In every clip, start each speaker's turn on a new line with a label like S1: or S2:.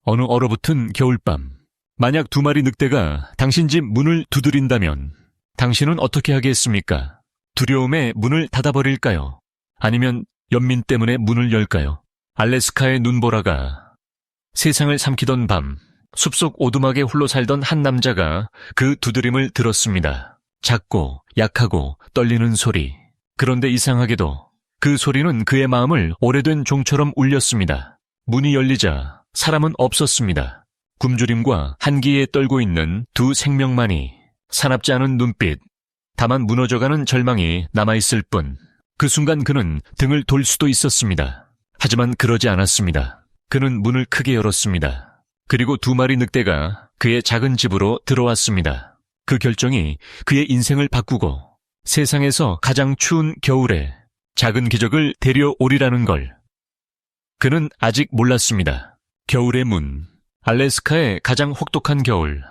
S1: 어느 얼어붙은 겨울밤, 만약 두 마리 늑대가 당신 집 문을 두드린다면 당신은 어떻게 하겠습니까? 두려움에 문을 닫아버릴까요? 아니면 연민 때문에 문을 열까요? 알래스카의 눈보라가 세상을 삼키던 밤, 숲속 오두막에 홀로 살던 한 남자가 그 두드림을 들었습니다. 작고 약하고 떨리는 소리. 그런데 이상하게도 그 소리는 그의 마음을 오래된 종처럼 울렸습니다. 문이 열리자 사람은 없었습니다. 굶주림과 한기에 떨고 있는 두 생명만이, 사납지 않은 눈빛, 다만 무너져가는 절망이 남아있을 뿐. 그 순간 그는 등을 돌 수도 있었습니다. 하지만 그러지 않았습니다. 그는 문을 크게 열었습니다. 그리고 두 마리 늑대가 그의 작은 집으로 들어왔습니다. 그 결정이 그의 인생을 바꾸고 세상에서 가장 추운 겨울에 작은 기적을 데려오리라는 걸 그는 아직 몰랐습니다. 겨울의 문, 알래스카의 가장 혹독한 겨울,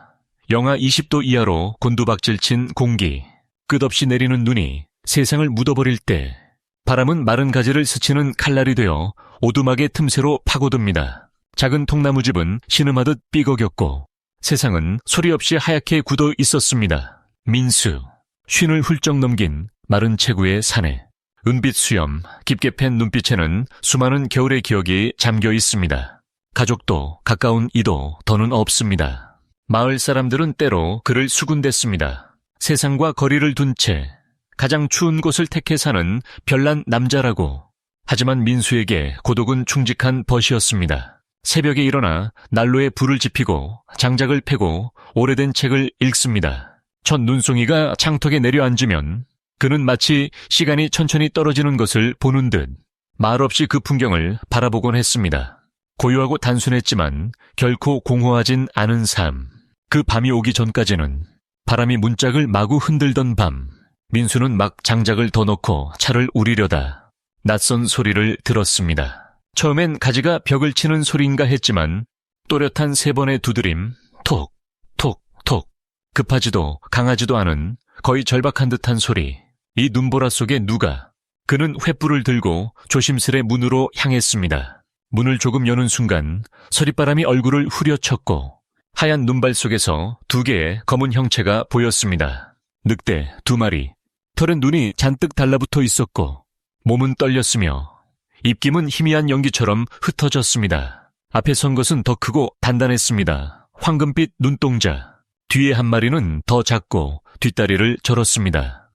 S1: 영하 20도 이하로 곤두박질친 공기, 끝없이 내리는 눈이 세상을 묻어버릴 때 바람은 마른 가지를 스치는 칼날이 되어 오두막의 틈새로 파고듭니다. 작은 통나무집은 신음하듯 삐걱였고 세상은 소리 없이 하얗게 굳어 있었습니다. 민수, 쉰을 훌쩍 넘긴 마른 체구의 사내, 은빛 수염, 깊게 팬 눈빛에는 수많은 겨울의 기억이 잠겨 있습니다. 가족도 가까운 이도 더는 없습니다. 마을 사람들은 때로 그를 수군댔습니다. 세상과 거리를 둔 채 가장 추운 곳을 택해 사는 별난 남자라고. 하지만 민수에게 고독은 충직한 벗이었습니다. 새벽에 일어나 난로에 불을 지피고 장작을 패고 오래된 책을 읽습니다. 첫 눈송이가 창턱에 내려앉으면 그는 마치 시간이 천천히 떨어지는 것을 보는 듯 말없이 그 풍경을 바라보곤 했습니다. 고요하고 단순했지만 결코 공허하진 않은 삶. 그 밤이 오기 전까지는 바람이 문짝을 마구 흔들던 밤, 민수는 막 장작을 더 넣고 차를 우리려다 낯선 소리를 들었습니다. 처음엔 가지가 벽을 치는 소리인가 했지만 또렷한 3번의 두드림, 톡, 톡, 톡. 급하지도 강하지도 않은 거의 절박한 듯한 소리. 이 눈보라 속에 누가? 그는 횃불을 들고 조심스레 문으로 향했습니다. 문을 조금 여는 순간 서릿바람이 얼굴을 후려쳤고 하얀 눈발 속에서 2개의 검은 형체가 보였습니다. 늑대 2마리. 털에 눈이 잔뜩 달라붙어 있었고 몸은 떨렸으며 입김은 희미한 연기처럼 흩어졌습니다. 앞에 선 것은 더 크고 단단했습니다. 황금빛 눈동자. 뒤에 한 마리는 더 작고 뒷다리를 절었습니다.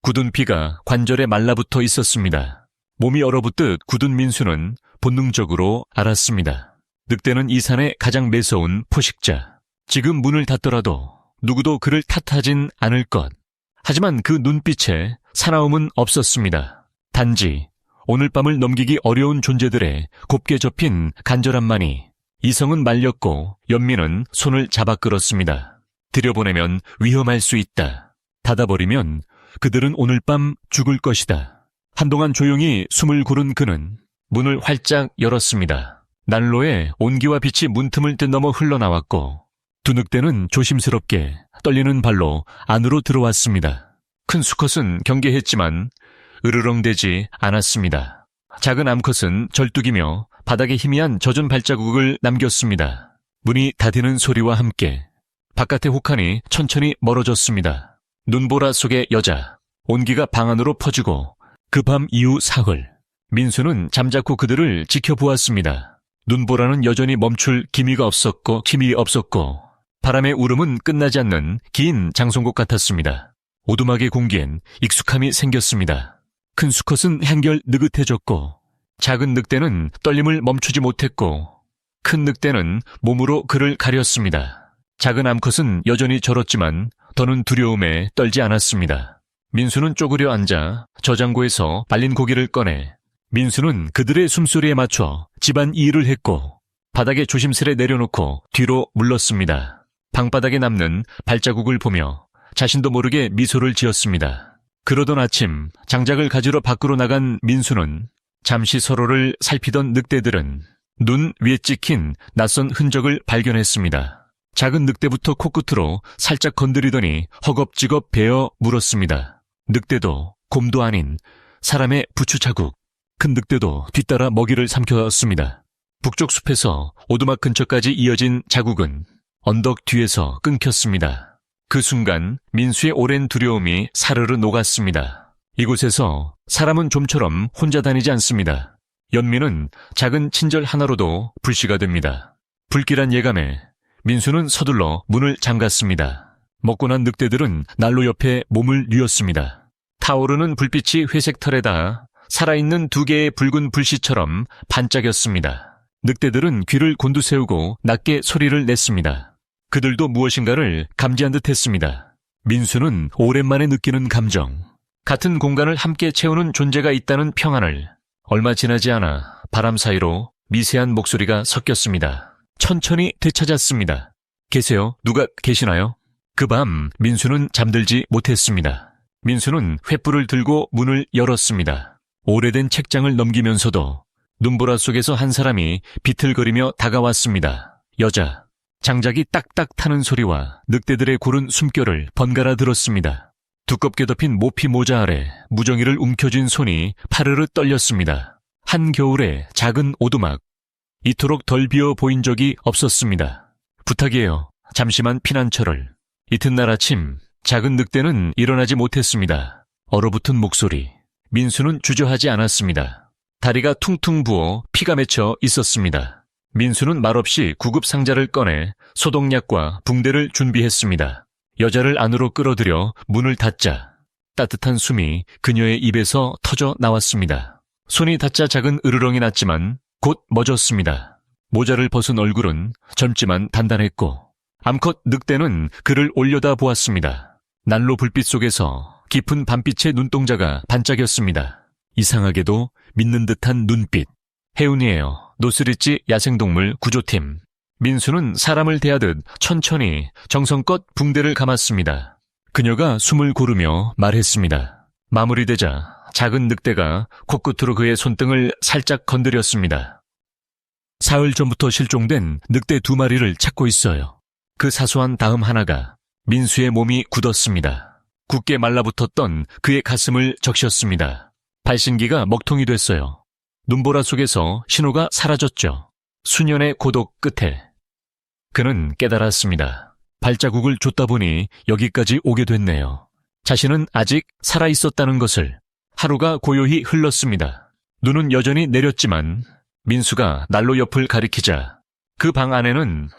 S1: 굳은 피가 관절에 말라붙어 있었습니다. 몸이 얼어붙듯 굳은 민수는 본능적으로 알았습니다. 늑대는 이 산의 가장 매서운 포식자. 지금 문을 닫더라도 누구도 그를 탓하진 않을 것. 하지만 그 눈빛에 사나움은 없었습니다. 단지 오늘 밤을 넘기기 어려운 존재들의 곱게 접힌 간절함만이. 이성은 말렸고 연민은 손을 잡아 끌었습니다. 들여보내면 위험할 수 있다. 닫아버리면 그들은 오늘 밤 죽을 것이다. 한동안 조용히 숨을 고른 그는 문을 활짝 열었습니다. 난로에 온기와 빛이 문틈을 뛰넘어 흘러나왔고 두 늑대는 조심스럽게 떨리는 발로 안으로 들어왔습니다. 큰 수컷은 경계했지만 으르렁대지 않았습니다. 작은 암컷은 절뚝이며 바닥에 희미한 젖은 발자국을 남겼습니다. 문이 닫히는 소리와 함께 바깥의 혹한이 천천히 멀어졌습니다. 눈보라 속의 여자, 온기가 방 안으로 퍼지고 그 밤 이후 사흘, 민수는 잠자코 그들을 지켜보았습니다. 눈보라는 여전히 멈출 기미가 없었고 힘이 없었고 바람의 울음은 끝나지 않는 긴 장송곡 같았습니다. 오두막의 공기엔 익숙함이 생겼습니다. 큰 수컷은 한결 느긋해졌고 작은 늑대는 떨림을 멈추지 못했고 큰 늑대는 몸으로 그를 가렸습니다. 작은 암컷은 여전히 절었지만 더는 두려움에 떨지 않았습니다. 민수는 쪼그려 앉아 저장고에서 말린 고기를 꺼내 민수는 그들의 숨소리에 맞춰 집안 일을 했고 바닥에 조심스레 내려놓고 뒤로 물렀습니다. 방바닥에 남는 발자국을 보며 자신도 모르게 미소를 지었습니다. 그러던 아침 장작을 가지러 밖으로 나간 민수는 잠시 서로를 살피던 늑대들은 눈 위에 찍힌 낯선 흔적을 발견했습니다. 작은 늑대부터 코끝으로 살짝 건드리더니 허겁지겁 베어 물었습니다. 늑대도 곰도 아닌 사람의 부추 자국. 큰 늑대도 뒤따라 먹이를 삼켰습니다. 북쪽 숲에서 오두막 근처까지 이어진 자국은 언덕 뒤에서 끊겼습니다. 그 순간 민수의 오랜 두려움이 사르르 녹았습니다. 이곳에서 사람은 좀처럼 혼자 다니지 않습니다. 연민은 작은 친절 하나로도 불씨가 됩니다. 불길한 예감에 민수는 서둘러 문을 잠갔습니다. 먹고 난 늑대들은 난로 옆에 몸을 뉘었습니다. 타오르는 불빛이 회색 털에 닿아 살아있는 두 개의 붉은 불씨처럼 반짝였습니다. 늑대들은 귀를 곤두세우고 낮게 소리를 냈습니다. 그들도 무엇인가를 감지한 듯 했습니다. 민수는 오랜만에 느끼는 감정, 같은 공간을 함께 채우는 존재가 있다는 평안을. 얼마 지나지 않아 바람 사이로 미세한 목소리가 섞였습니다. 천천히 되찾았습니다. 계세요? 누가 계시나요? 그 밤 민수는 잠들지 못했습니다. 민수는 횃불을 들고 문을 열었습니다. 오래된 책장을 넘기면서도 눈보라 속에서 한 사람이 비틀거리며 다가왔습니다. 여자. 장작이 딱딱 타는 소리와 늑대들의 고른 숨결을 번갈아 들었습니다. 두껍게 덮인 모피 모자 아래 무정이를 움켜쥔 손이 파르르 떨렸습니다. 한겨울의 작은 오두막. 이토록 덜 비어 보인 적이 없었습니다. 부탁이에요. 잠시만 피난처를. 이튿날 아침 작은 늑대는 일어나지 못했습니다. 얼어붙은 목소리. 민수는 주저하지 않았습니다. 다리가 퉁퉁 부어 피가 맺혀 있었습니다. 민수는 말없이 구급 상자를 꺼내 소독약과 붕대를 준비했습니다. 여자를 안으로 끌어들여 문을 닫자 따뜻한 숨이 그녀의 입에서 터져 나왔습니다. 손이 닿자 작은 으르렁이 났지만 곧 멎었습니다. 모자를 벗은 얼굴은 젊지만 단단했고 암컷 늑대는 그를 올려다 보았습니다. 난로 불빛 속에서 깊은 밤빛의 눈동자가 반짝였습니다. 이상하게도 믿는 듯한 눈빛. 혜운이에요. 노스리치 야생동물 구조팀. 민수는 사람을 대하듯 천천히 정성껏 붕대를 감았습니다. 그녀가 숨을 고르며 말했습니다. 마무리되자 작은 늑대가 코끝으로 그의 손등을 살짝 건드렸습니다. 사흘 전부터 실종된 늑대 2마리를 찾고 있어요. 그 사소한 다음 하나가 민수의 몸이 굳었습니다. 굳게 말라붙었던 그의 가슴을 적셨습니다. 발신기가 먹통이 됐어요. 눈보라 속에서 신호가 사라졌죠. 수년의 고독 끝에 그는 깨달았습니다. 발자국을 쫓다 보니 여기까지 오게 됐네요. 자신은 아직 살아있었다는 것을. 하루가 고요히 흘렀습니다. 눈은 여전히 내렸지만 민수가 난로 옆을 가리키자 그 방 안에는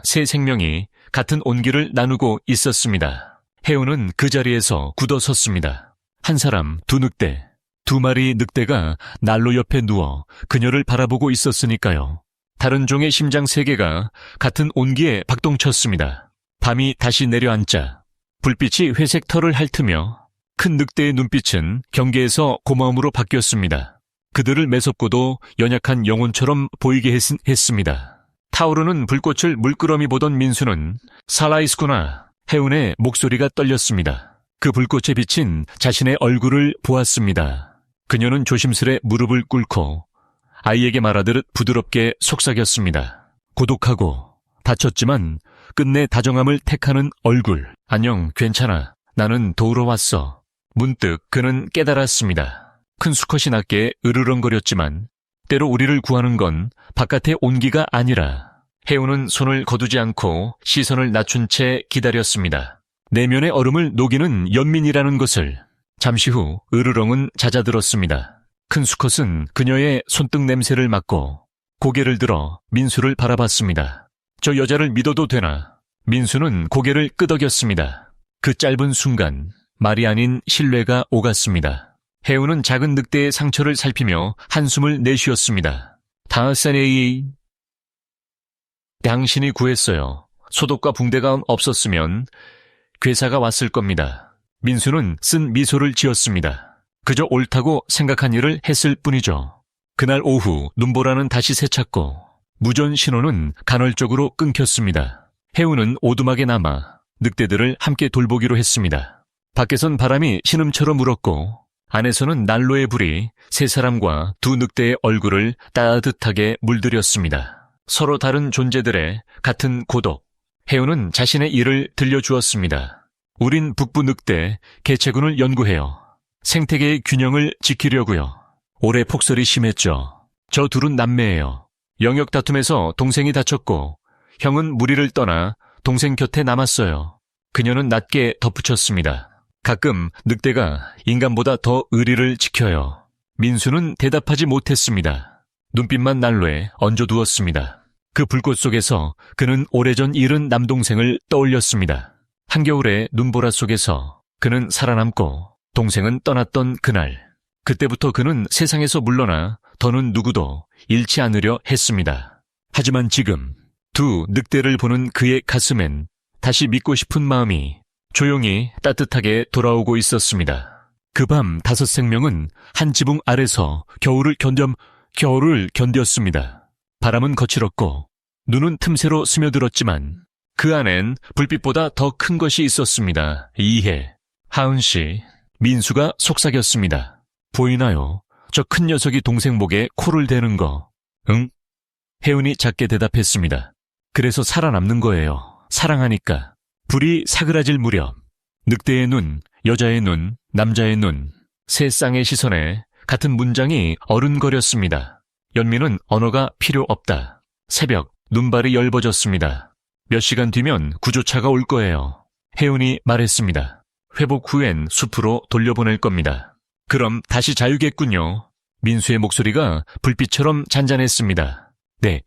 S1: 세 생명이 같은 온기를 나누고 있었습니다. 혜우는 그 자리에서 굳어섰습니다. 한 사람, 2늑대, 2마리 늑대가 난로 옆에 누워 그녀를 바라보고 있었으니까요. 다른 종의 심장 3개가 같은 온기에 박동쳤습니다. 밤이 다시 내려앉자 불빛이 회색 털을 핥으며 큰 늑대의 눈빛은 경계에서 고마움으로 바뀌었습니다. 그들을 매섭고도 연약한 영혼처럼 보이게 했습니다. 타오르는 불꽃을 물끄러미 보던 민수는 살아있구나. 혜운의 목소리가 떨렸습니다. 그 불꽃에 비친 자신의 얼굴을 보았습니다. 그녀는 조심스레 무릎을 꿇고 아이에게 말하듯 부드럽게 속삭였습니다. 고독하고 다쳤지만 끝내 다정함을 택하는 얼굴. 안녕, 괜찮아. 나는 도우러 왔어. 문득 그는 깨달았습니다. 큰 수컷이 낮게 으르렁거렸지만 때로 우리를 구하는 건 바깥의 온기가 아니라. 혜우는 손을 거두지 않고 시선을 낮춘 채 기다렸습니다. 내면의 얼음을 녹이는 연민이라는 것을. 잠시 후 으르렁은 잦아들었습니다. 큰 수컷은 그녀의 손등 냄새를 맡고 고개를 들어 민수를 바라봤습니다. 저 여자를 믿어도 되나? 민수는 고개를 끄덕였습니다. 그 짧은 순간 말이 아닌 신뢰가 오갔습니다. 혜우는 작은 늑대의 상처를 살피며 한숨을 내쉬었습니다. 다하사네이 당신이 구했어요. 소독과 붕대가 없었으면 괴사가 왔을 겁니다. 민수는 쓴 미소를 지었습니다. 그저 옳다고 생각한 일을 했을 뿐이죠. 그날 오후 눈보라는 다시 새찼고 무전 신호는 간헐적으로 끊겼습니다. 혜우는 오두막에 남아 늑대들을 함께 돌보기로 했습니다. 밖에선 바람이 신음처럼 울었고 안에서는 난로의 불이 세 사람과 2늑대의 얼굴을 따뜻하게 물들였습니다. 서로 다른 존재들의 같은 고독. 혜우는 자신의 일을 들려주었습니다. 우린 북부 늑대 개체군을 연구해요. 생태계의 균형을 지키려고요. 올해 폭설이 심했죠. 저 둘은 남매예요. 영역 다툼에서 동생이 다쳤고 형은 무리를 떠나 동생 곁에 남았어요. 그녀는 낮게 덧붙였습니다. 가끔 늑대가 인간보다 더 의리를 지켜요. 민수는 대답하지 못했습니다. 눈빛만 난로에 얹어두었습니다. 그 불꽃 속에서 그는 오래전 잃은 남동생을 떠올렸습니다. 한겨울의 눈보라 속에서 그는 살아남고 동생은 떠났던 그날. 그때부터 그는 세상에서 물러나 더는 누구도 잃지 않으려 했습니다. 하지만 지금 두 늑대를 보는 그의 가슴엔 다시 믿고 싶은 마음이 조용히 따뜻하게 돌아오고 있었습니다. 그 밤 5생명은 한 지붕 아래서 겨울을 견뎠습니다. 바람은 거칠었고 눈은 틈새로 스며들었지만 그 안엔 불빛보다 더 큰 것이 있었습니다. 이해. 하은씨, 민수가 속삭였습니다. 보이나요? 저 큰 녀석이 동생 목에 코를 대는 거. 응? 혜은이 작게 대답했습니다. 그래서 살아남는 거예요. 사랑하니까. 불이 사그라질 무렵 늑대의 눈, 여자의 눈, 남자의 눈, 세 쌍의 시선에 같은 문장이 어른거렸습니다. 연민은 언어가 필요 없다. 새벽 눈발이 엷어졌습니다. 몇 시간 뒤면 구조차가 올 거예요. 혜은이 말했습니다. 회복 후엔 숲으로 돌려보낼 겁니다. 그럼 다시 자유겠군요. 민수의 목소리가 불빛처럼 잔잔했습니다. 네.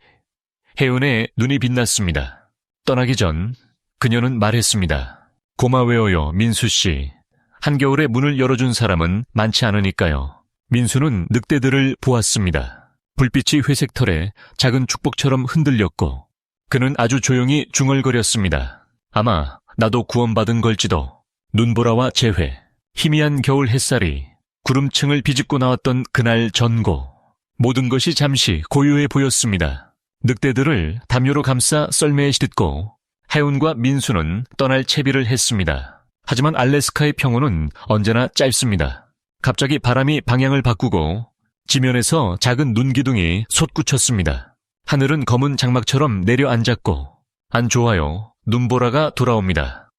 S1: 혜은의 눈이 빛났습니다. 떠나기 전 그녀는 말했습니다. 고마워요, 민수씨. 한겨울에 문을 열어준 사람은 많지 않으니까요. 민수는 늑대들을 보았습니다. 불빛이 회색 털에 작은 축복처럼 흔들렸고 그는 아주 조용히 중얼거렸습니다. 아마 나도 구원받은 걸지도. 눈보라와 재회, 희미한 겨울 햇살이 구름층을 비집고 나왔던 그날 전고. 모든 것이 잠시 고요해 보였습니다. 늑대들을 담요로 감싸 썰매에 싣고 혜운과 민수는 떠날 채비를 했습니다. 하지만 알래스카의 평원은 언제나 짧습니다. 갑자기 바람이 방향을 바꾸고 지면에서 작은 눈기둥이 솟구쳤습니다. 하늘은 검은 장막처럼 내려앉았고 안 좋아요. 눈보라가 돌아옵니다.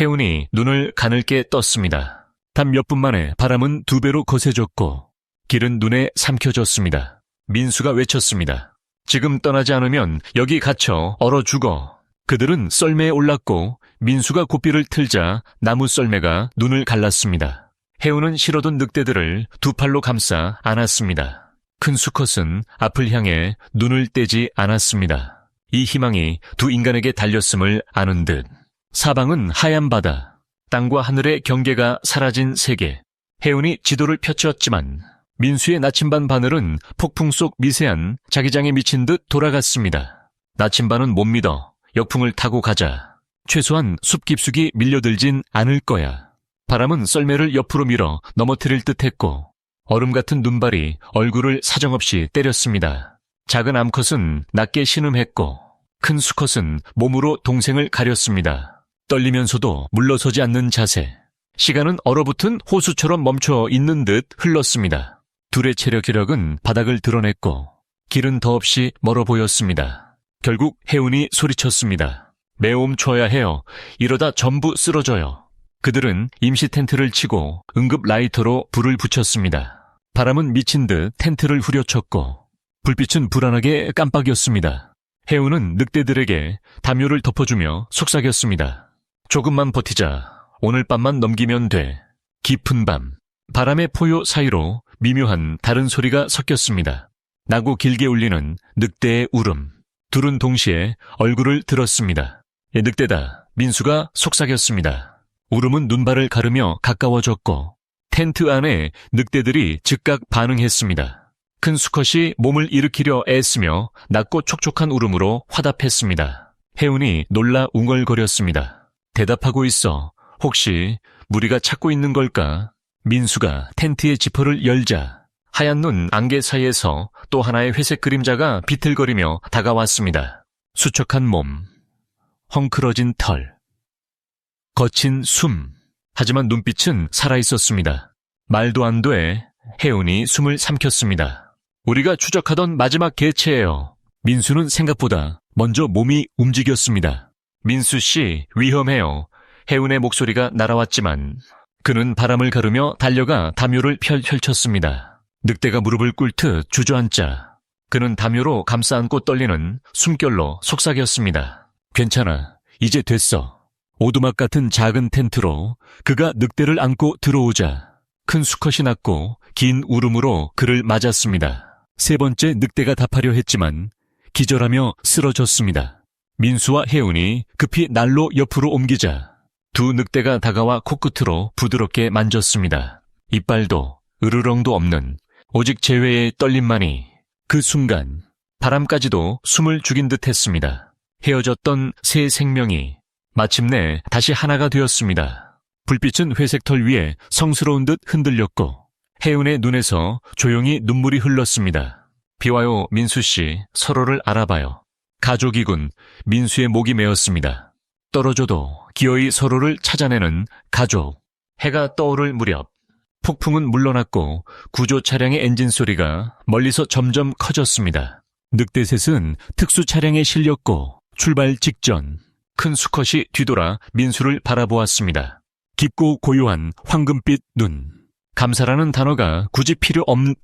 S1: 혜운이 눈을 가늘게 떴습니다. 단 몇 분 만에 바람은 2배로 거세졌고 길은 눈에 삼켜졌습니다. 민수가 외쳤습니다. 지금 떠나지 않으면 여기 갇혀 얼어 죽어. 그들은 썰매에 올랐고 민수가 고삐를 틀자 나무 썰매가 눈을 갈랐습니다. 혜운은 실어둔 늑대들을 두 팔로 감싸 안았습니다. 큰 수컷은 앞을 향해 눈을 떼지 않았습니다. 이 희망이 두 인간에게 달렸음을 아는 듯. 사방은 하얀 바다. 땅과 하늘의 경계가 사라진 세계. 혜운이 지도를 펼쳤지만 민수의 나침반 바늘은 폭풍 속 미세한 자기장에 미친 듯 돌아갔습니다. 나침반은 못 믿어. 역풍을 타고 가자. 최소한 숲 깊숙이 밀려들진 않을 거야. 바람은 썰매를 옆으로 밀어 넘어뜨릴 듯했고 얼음 같은 눈발이 얼굴을 사정없이 때렸습니다. 작은 암컷은 낮게 신음했고 큰 수컷은 몸으로 동생을 가렸습니다. 떨리면서도 물러서지 않는 자세. 시간은 얼어붙은 호수처럼 멈춰 있는 듯 흘렀습니다. 둘의 체력은 바닥을 드러냈고 길은 더없이 멀어 보였습니다. 결국 혜운이 소리쳤습니다. 매우 쳐야 해요. 이러다 전부 쓰러져요. 그들은 임시 텐트를 치고 응급 라이터로 불을 붙였습니다. 바람은 미친 듯 텐트를 후려쳤고 불빛은 불안하게 깜빡였습니다. 혜운은 늑대들에게 담요를 덮어주며 속삭였습니다. 조금만 버티자. 오늘 밤만 넘기면 돼. 깊은 밤. 바람의 포효 사이로 미묘한 다른 소리가 섞였습니다. 나고 길게 울리는 늑대의 울음. 둘은 동시에 얼굴을 들었습니다. 늑대다. 민수가 속삭였습니다. 울음은 눈발을 가르며 가까워졌고 텐트 안에 늑대들이 즉각 반응했습니다. 큰 수컷이 몸을 일으키려 애쓰며 낮고 촉촉한 울음으로 화답했습니다. 혜운이 놀라 웅얼거렸습니다. 대답하고 있어. 혹시 무리가 찾고 있는 걸까? 민수가 텐트의 지퍼를 열자 하얀 눈 안개 사이에서 또 하나의 회색 그림자가 비틀거리며 다가왔습니다. 수척한 몸, 헝클어진 털, 거친 숨. 하지만 눈빛은 살아있었습니다. 말도 안 돼. 혜운이 숨을 삼켰습니다. 우리가 추적하던 마지막 개체예요. 민수는 생각보다 먼저 몸이 움직였습니다. 민수씨, 위험해요. 혜운의 목소리가 날아왔지만 그는 바람을 가르며 달려가 담요를 펼쳤습니다. 늑대가 무릎을 꿇듯 주저앉자 그는 담요로 감싸 안고 떨리는 숨결로 속삭였습니다. 괜찮아. 이제 됐어. 오두막 같은 작은 텐트로 그가 늑대를 안고 들어오자 큰 수컷이 났고 긴 울음으로 그를 맞았습니다. 세 번째 늑대가 답하려 했지만 기절하며 쓰러졌습니다. 민수와 혜운이 급히 난로 옆으로 옮기자 두 늑대가 다가와 코끝으로 부드럽게 만졌습니다. 이빨도 으르렁도 없는 오직 재회의 떨림만이 그 순간 바람까지도 숨을 죽인 듯 했습니다. 헤어졌던 새 생명이 마침내 다시 하나가 되었습니다. 불빛은 회색 털 위에 성스러운 듯 흔들렸고 혜은의 눈에서 조용히 눈물이 흘렀습니다. 비와요, 민수씨. 서로를 알아봐요. 가족이군. 민수의 목이 메었습니다. 떨어져도 기어이 서로를 찾아내는 가족. 해가 떠오를 무렵 폭풍은 물러났고 구조 차량의 엔진 소리가 멀리서 점점 커졌습니다. 늑대셋은 특수 차량에 실렸고 출발 직전 큰 수컷이 뒤돌아 민수를 바라보았습니다. 깊고 고요한 황금빛 눈. 감사라는 단어가 굳이 필요 없는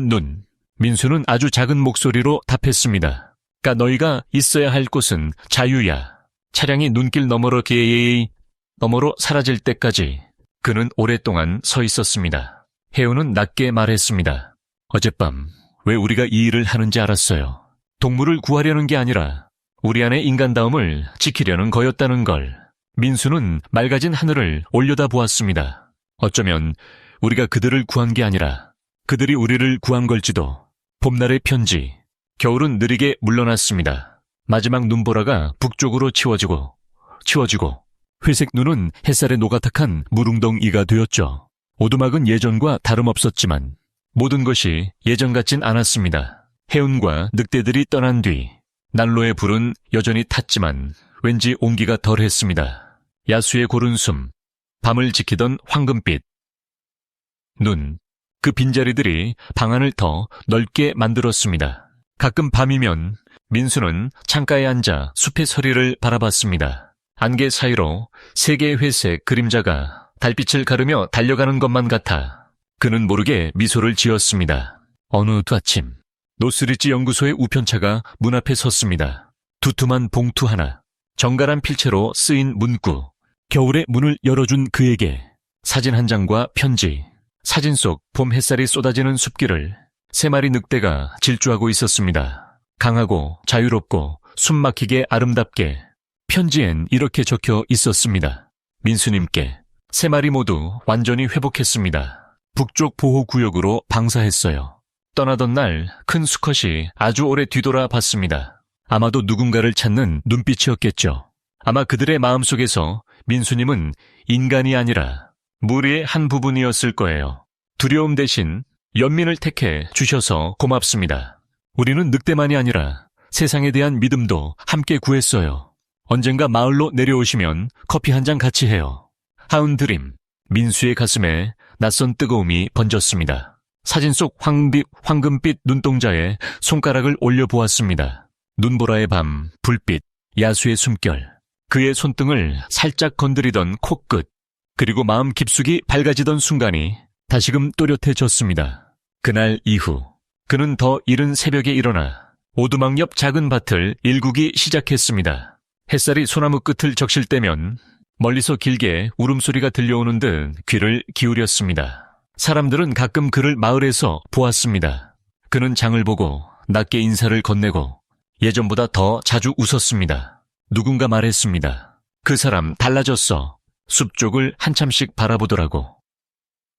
S1: 눈. 민수는 아주 작은 목소리로 답했습니다. 너희가 있어야 할 곳은 자유야. 차량이 눈길 너머로 사라질 때까지 그는 오랫동안 서 있었습니다. 혜우는 낮게 말했습니다. 어젯밤 왜 우리가 이 일을 하는지 알았어요. 동물을 구하려는 게 아니라 우리 안의 인간다움을 지키려는 거였다는 걸. 민수는 맑아진 하늘을 올려다보았습니다. 어쩌면 우리가 그들을 구한 게 아니라 그들이 우리를 구한 걸지도. 봄날의 편지. 겨울은 느리게 물러났습니다. 마지막 눈보라가 북쪽으로 치워지고 회색 눈은 햇살에 노가탁한 무릉덩이가 되었죠. 오두막은 예전과 다름없었지만 모든 것이 예전 같진 않았습니다. 해운과 늑대들이 떠난 뒤 난로의 불은 여전히 탔지만 왠지 온기가 덜했습니다. 야수의 고른 숨, 밤을 지키던 황금빛 눈, 그 빈자리들이 방안을 더 넓게 만들었습니다. 가끔 밤이면 민수는 창가에 앉아 숲의 서리를 바라봤습니다. 안개 사이로 세 개의 회색 그림자가 달빛을 가르며 달려가는 것만 같아 그는 모르게 미소를 지었습니다. 어느 아침 노스리지 연구소의 우편차가 문 앞에 섰습니다. 두툼한 봉투 하나, 정갈한 필체로 쓰인 문구, 겨울에 문을 열어준 그에게 사진 한 장과 편지, 사진 속 봄 햇살이 쏟아지는 숲길을 세 마리 늑대가 질주하고 있었습니다. 강하고 자유롭고 숨막히게 아름답게 편지엔 이렇게 적혀 있었습니다. 민수님께 세 마리 모두 완전히 회복했습니다. 북쪽 보호구역으로 방사했어요. 떠나던 날 큰 수컷이 아주 오래 뒤돌아 봤습니다. 아마도 누군가를 찾는 눈빛이었겠죠. 아마 그들의 마음속에서 민수님은 인간이 아니라 무리의 한 부분이었을 거예요. 두려움 대신 연민을 택해 주셔서 고맙습니다. 우리는 늑대만이 아니라 세상에 대한 믿음도 함께 구했어요. 언젠가 마을로 내려오시면 커피 한 잔 같이 해요. 하운드림. 민수의 가슴에 낯선 뜨거움이 번졌습니다. 사진 속 황금빛 눈동자에 손가락을 올려보았습니다. 눈보라의 밤, 불빛, 야수의 숨결, 그의 손등을 살짝 건드리던 코끝, 그리고 마음 깊숙이 밝아지던 순간이 다시금 또렷해졌습니다. 그날 이후 그는 더 이른 새벽에 일어나 오두막 옆 작은 밭을 일구기 시작했습니다. 햇살이 소나무 끝을 적실 때면 멀리서 길게 울음소리가 들려오는 듯 귀를 기울였습니다. 사람들은 가끔 그를 마을에서 보았습니다. 그는 장을 보고 낮게 인사를 건네고 예전보다 더 자주 웃었습니다. 누군가 말했습니다. 그 사람 달라졌어. 숲 쪽을 한참씩 바라보더라고.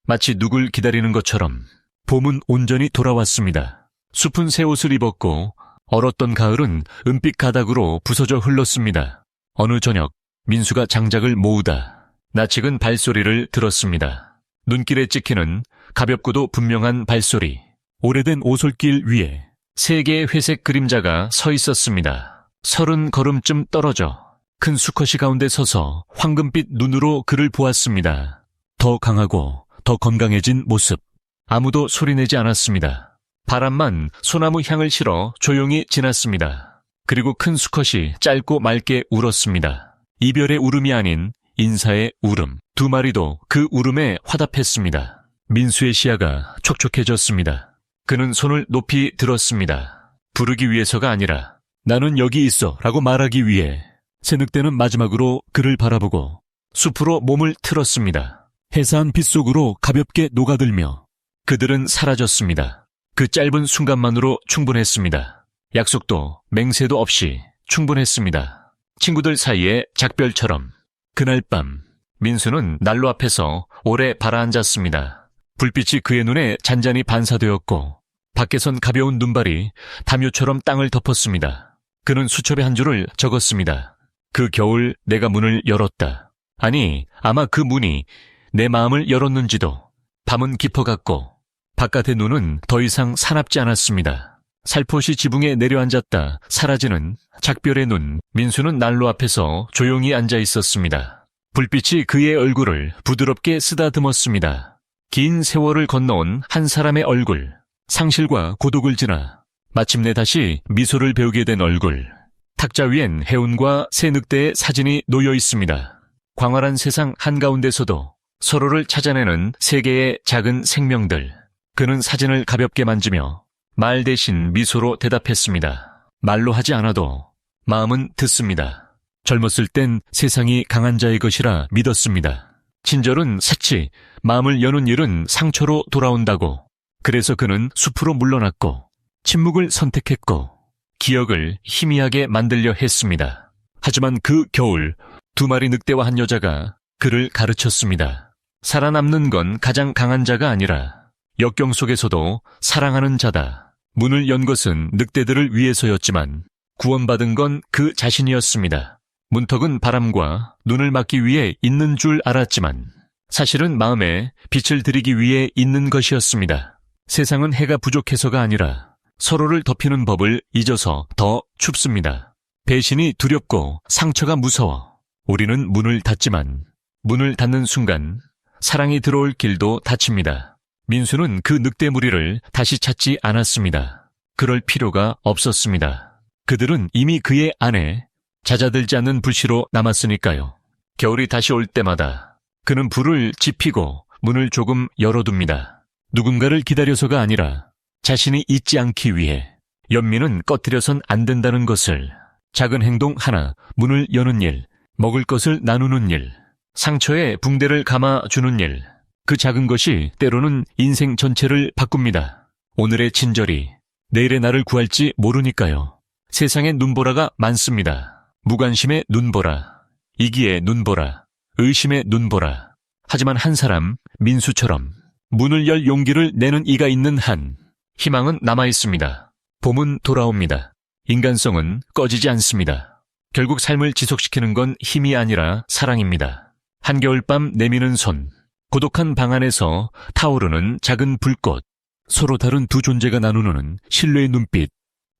S1: 마치 누굴 기다리는 것처럼 봄은 온전히 돌아왔습니다. 숲은 새 옷을 입었고 얼었던 가을은 은빛 가닥으로 부서져 흘렀습니다. 어느 저녁 민수가 장작을 모으다 낯익은 발소리를 들었습니다. 눈길에 찍히는 가볍고도 분명한 발소리. 오래된 오솔길 위에 세 개의 회색 그림자가 서 있었습니다. 30걸음쯤 떨어져 큰 수컷이 가운데 서서 황금빛 눈으로 그를 보았습니다. 더 강하고 더 건강해진 모습. 아무도 소리내지 않았습니다. 바람만 소나무 향을 실어 조용히 지났습니다. 그리고 큰 수컷이 짧고 맑게 울었습니다. 이별의 울음이 아닌 인사의 울음. 두 마리도 그 울음에 화답했습니다. 민수의 시야가 촉촉해졌습니다. 그는 손을 높이 들었습니다. 부르기 위해서가 아니라 나는 여기 있어 라고 말하기 위해. 새늑대는 마지막으로 그를 바라보고 숲으로 몸을 틀었습니다. 해사한 빛 속으로 가볍게 녹아들며 그들은 사라졌습니다. 그 짧은 순간만으로 충분했습니다. 약속도 맹세도 없이 충분했습니다. 친구들 사이에 작별처럼. 그날 밤 민수는 난로 앞에서 오래 발아앉았습니다. 불빛이 그의 눈에 잔잔히 반사되었고 밖에선 가벼운 눈발이 담요처럼 땅을 덮었습니다. 그는 수첩에 한 줄을 적었습니다. 그 겨울 내가 문을 열었다. 아니, 아마 그 문이 내 마음을 열었는지도. 밤은 깊어갔고 바깥의 눈은 더 이상 사납지 않았습니다. 살포시 지붕에 내려앉았다 사라지는 작별의 눈. 민수는 난로 앞에서 조용히 앉아 있었습니다. 불빛이 그의 얼굴을 부드럽게 쓰다듬었습니다. 긴 세월을 건너온 한 사람의 얼굴. 상실과 고독을 지나 마침내 다시 미소를 배우게 된 얼굴. 탁자 위엔 해운과 새 늑대의 사진이 놓여 있습니다. 광활한 세상 한가운데서도 서로를 찾아내는 세 개의 작은 생명들. 그는 사진을 가볍게 만지며 말 대신 미소로 대답했습니다. 말로 하지 않아도 마음은 듣습니다. 젊었을 땐 세상이 강한 자의 것이라 믿었습니다. 친절은 사치, 마음을 여는 일은 상처로 돌아온다고. 그래서 그는 숲으로 물러났고 침묵을 선택했고 기억을 희미하게 만들려 했습니다. 하지만 그 겨울 두 마리 늑대와 한 여자가 그를 가르쳤습니다. 살아남는 건 가장 강한 자가 아니라 역경 속에서도 사랑하는 자다. 문을 연 것은 늑대들을 위해서였지만 구원받은 건 그 자신이었습니다. 문턱은 바람과 눈을 막기 위해 있는 줄 알았지만 사실은 마음에 빛을 들이기 위해 있는 것이었습니다. 세상은 해가 부족해서가 아니라 서로를 덮이는 법을 잊어서 더 춥습니다. 배신이 두렵고 상처가 무서워 우리는 문을 닫지만 문을 닫는 순간 사랑이 들어올 길도 닫힙니다. 민수는 그 늑대 무리를 다시 찾지 않았습니다. 그럴 필요가 없었습니다. 그들은 이미 그의 안에 잦아들지 않는 불씨로 남았으니까요. 겨울이 다시 올 때마다 그는 불을 지피고 문을 조금 열어둡니다. 누군가를 기다려서가 아니라 자신이 잊지 않기 위해. 연민은 꺼뜨려선 안 된다는 것을. 작은 행동 하나, 문을 여는 일, 먹을 것을 나누는 일, 상처에 붕대를 감아주는 일. 그 작은 것이 때로는 인생 전체를 바꿉니다. 오늘의 친절이 내일의 나를 구할지 모르니까요. 세상에 눈보라가 많습니다. 무관심의 눈보라, 이기의 눈보라, 의심의 눈보라. 하지만 한 사람, 민수처럼 문을 열 용기를 내는 이가 있는 한 희망은 남아있습니다. 봄은 돌아옵니다. 인간성은 꺼지지 않습니다. 결국 삶을 지속시키는 건 힘이 아니라 사랑입니다. 한겨울밤 내미는 손, 고독한 방 안에서 타오르는 작은 불꽃, 서로 다른 두 존재가 나누는 신뢰의 눈빛.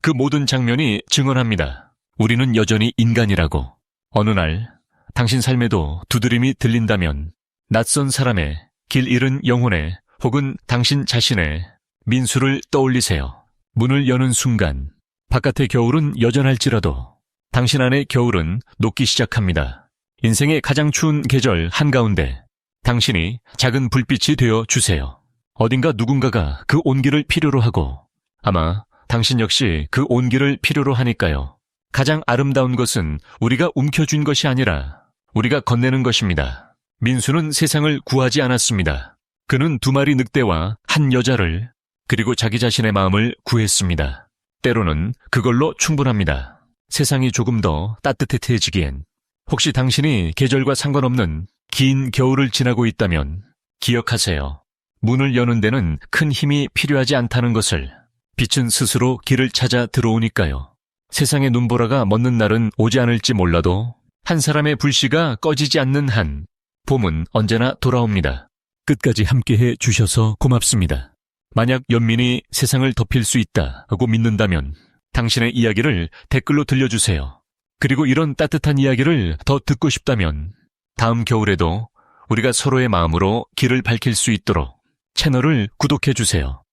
S1: 그 모든 장면이 증언합니다. 우리는 여전히 인간이라고. 어느 날 당신 삶에도 두드림이 들린다면 낯선 사람의, 길 잃은 영혼의, 혹은 당신 자신의 민수를 떠올리세요. 문을 여는 순간 바깥의 겨울은 여전할지라도 당신 안의 겨울은 녹기 시작합니다. 인생의 가장 추운 계절 한가운데 당신이 작은 불빛이 되어 주세요. 어딘가 누군가가 그 온기를 필요로 하고 아마 당신 역시 그 온기를 필요로 하니까요. 가장 아름다운 것은 우리가 움켜쥔 것이 아니라 우리가 건네는 것입니다. 민수는 세상을 구하지 않았습니다. 그는 두 마리 늑대와 한 여자를 그리고 자기 자신의 마음을 구했습니다. 때로는 그걸로 충분합니다. 세상이 조금 더 따뜻해지기엔. 혹시 당신이 계절과 상관없는 긴 겨울을 지나고 있다면 기억하세요. 문을 여는 데는 큰 힘이 필요하지 않다는 것을. 빛은 스스로 길을 찾아 들어오니까요. 세상의 눈보라가 멎는 날은 오지 않을지 몰라도 한 사람의 불씨가 꺼지지 않는 한 봄은 언제나 돌아옵니다. 끝까지 함께해 주셔서 고맙습니다. 만약 연민이 세상을 덮일 수 있다 하고 믿는다면 당신의 이야기를 댓글로 들려주세요. 그리고 이런 따뜻한 이야기를 더 듣고 싶다면 다음 겨울에도 우리가 서로의 마음으로 길을 밝힐 수 있도록 채널을 구독해 주세요.